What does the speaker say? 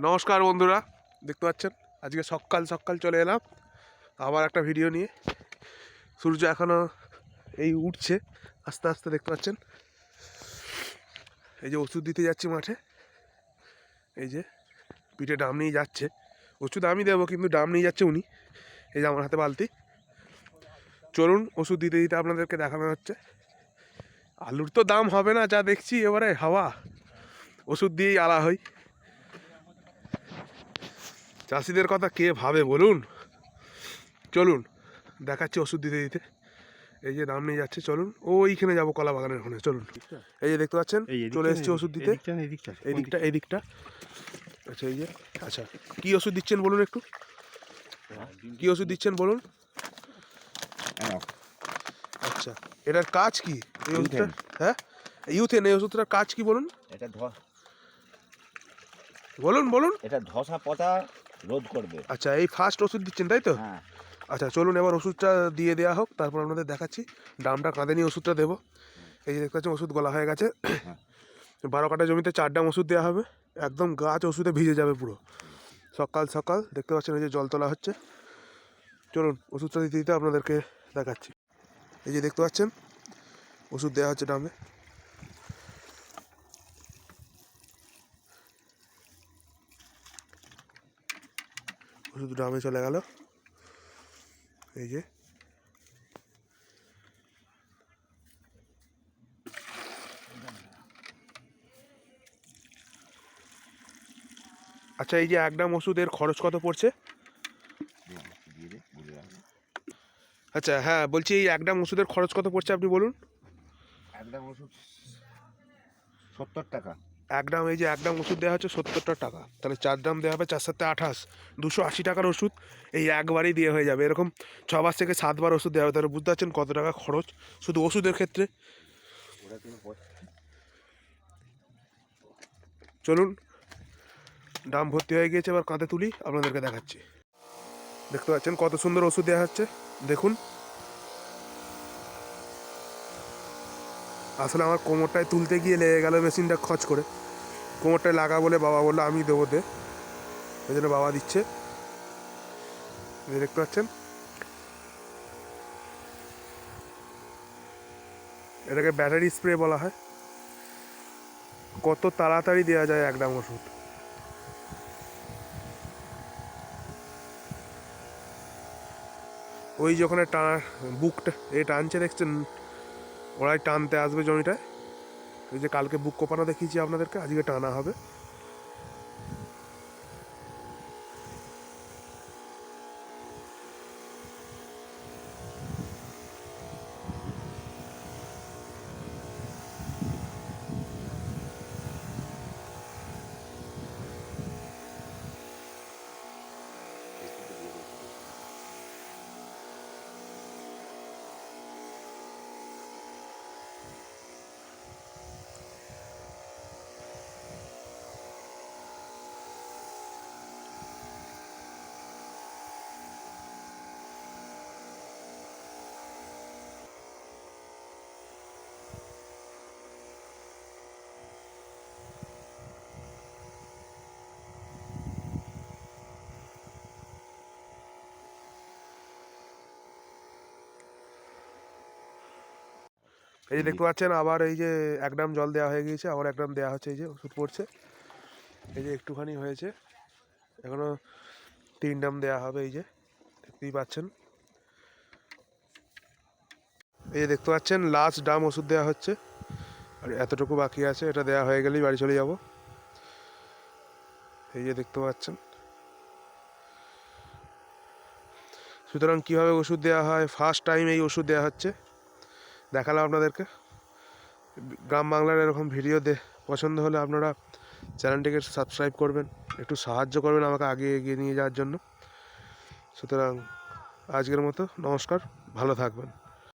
নমস্কার বন্ধুরা, দেখতে পাচ্ছেন আজকে সকাল সকাল চলে এলাম আবার একটা ভিডিও নিয়ে। সূর্য এখনও এই উঠছে আস্তে আস্তে, দেখতে পাচ্ছেন। এই যে ওষুধ দিতে যাচ্ছি মাঠে, এই যে পিঠে ডাম নিয়ে যাচ্ছে। ওষুধ আমি দেবো, কিন্তু ডাম নিয়ে যাচ্ছে উনি। এই যে আমার হাতে বালতি। চলুন ওষুধ দিতে দিতে আপনাদেরকে দেখানো হচ্ছে। আলুর তো দাম হবে না যা দেখছি, এবারে হাওয়া ওষুধ দিয়েই আলা হয়। চাষিদের কথা কে ভাবে বলুন। চলুন দেখাচ্ছি ওষুধ দিতে দিতে। এই যে দাম নিয়ে যাচ্ছে, চলুন ওইখানে যাবো কলা বাগানের ওখানে, চলুন। এই যে দেখতে পাচ্ছেন চলে এসেছি ওষুধ দিতে। এই দিকটা আচ্ছা, এই যে আচ্ছা, কি ওষুধ দিচ্ছেন বলুন একটু, কি ওষুধ দিচ্ছেন বলুন। আচ্ছা, এটার কাজ কি এই ওষুধটা? হ্যাঁ, ইউথেন, এই ওষুধটার কাজ কি বলুন। এটা বলুন বলুন। এটা ধসা পচা রোধ করবে। আচ্ছা, এই ফার্স্ট ওষুধ দিচ্ছেন তাই তো? হ্যাঁ। আচ্ছা চলুন এবার ওষুধটা দিয়ে দেওয়া হোক, তারপর আপনাদের দেখাচ্ছি। ডামটা কাঁধে নিয়ে ওষুধটা দেবো। এই যে দেখতে পাচ্ছেন ওষুধ গলা হয়ে গেছে। 12 কাঠা জমিতে 4 ডাম ওষুধ দেওয়া হবে, একদম গাছ ওষুধে ভিজে যাবে পুরো। সকাল সকাল দেখতে পাচ্ছেন এই যে জল তোলা হচ্ছে। চলুন ওষুধটা দিতে দিতে আপনাদেরকে দেখাচ্ছি। এই যে দেখতে পাচ্ছেন ওষুধ দেওয়া হচ্ছে ডামে। ওষুধ ডামে চলে গেল। এই যে আচ্ছা, এই যে 1 ডাম ওষুধের খরচ কত পড়ছে? আচ্ছা হ্যাঁ, বলছি এই 1 ডাম ওষুধের খরচ কত পড়ছে আপনি বলুন। 1 ডাম ওষুধ 70 টাকা। 1 ডাম, এই যে 1 ডাম ওষুধ দেওয়া হচ্ছে 70 টাকা, তাহলে 4 ডাম দেওয়া হবে 4 7 28, 280 টাকার ওষুধ এই একবারই দিয়ে হয়ে যাবে। এরকম 6 বার থেকে 7 বার ওষুধ দেওয়া হবে, তাহলে বুঝতে পারছেন কত টাকা খরচ শুধু ওষুধের ক্ষেত্রে। চলুন ডাম ভর্তি হয়ে গিয়েছে, এবার কাঁধে তুলি আপনাদেরকে দেখাচ্ছি। দেখতে পাচ্ছেন কত সুন্দর ওষুধ দেওয়া হচ্ছে, দেখুন। আসলে আমার কোমরটায় তুলতে গিয়ে লেগে গেল মেশিনটা খচ করে। কোমরটায় লাগা বলে বাবা বললো আমি দেবো দে, ওই জন্য বাবা দিচ্ছে। দেখতে পাচ্ছেন এটাকে ব্যাটারি স্প্রে বলা হয়। কত তাড়াতাড়ি দেওয়া যায় 1 ডাম ওষুধ। ওই যে ওখানে টানা বুকটা এই টানছে দেখছেন, ওরাই টানতে আসবে জমিটায়। এই যে কালকে বুক কোপানো দেখিয়েছি আপনাদেরকে, আজকে টানা হবে। এই যে দেখতে পাচ্ছেন আবার এই যে 1 ডাম জল দেওয়া হয়ে গিয়েছে, আবার 1 ডাম দেওয়া হচ্ছে। এই যে ওষুধ পড়ছে, এই যে একটুখানি হয়েছে, এখনো 3 ডাম দেওয়া হবে। এই যে দেখতেই পাচ্ছেন, এই যে দেখতে পাচ্ছেন লাস্ট ডাম ওষুধ দেওয়া হচ্ছে, আর এতটুকু বাকি আছে, এটা দেওয়া হয়ে গেলেই বাড়ি চলে যাব। এই যে দেখতে পাচ্ছেন। সুতরাং কীভাবে ওষুধ দেওয়া হয়, ফার্স্ট টাইম এই ওষুধ দেওয়া হচ্ছে, দেখালাম আপনাদেরকে। গ্রাম বাংলার এরকম ভিডিও পছন্দ হলে আপনারা চ্যানেলটিকে সাবস্ক্রাইব করবেন, একটু সাহায্য করবেন আমাকে আগে এগিয়ে নিয়ে যাওয়ার জন্য। সুতরাং আজকের মতো নমস্কার, ভালো থাকবেন।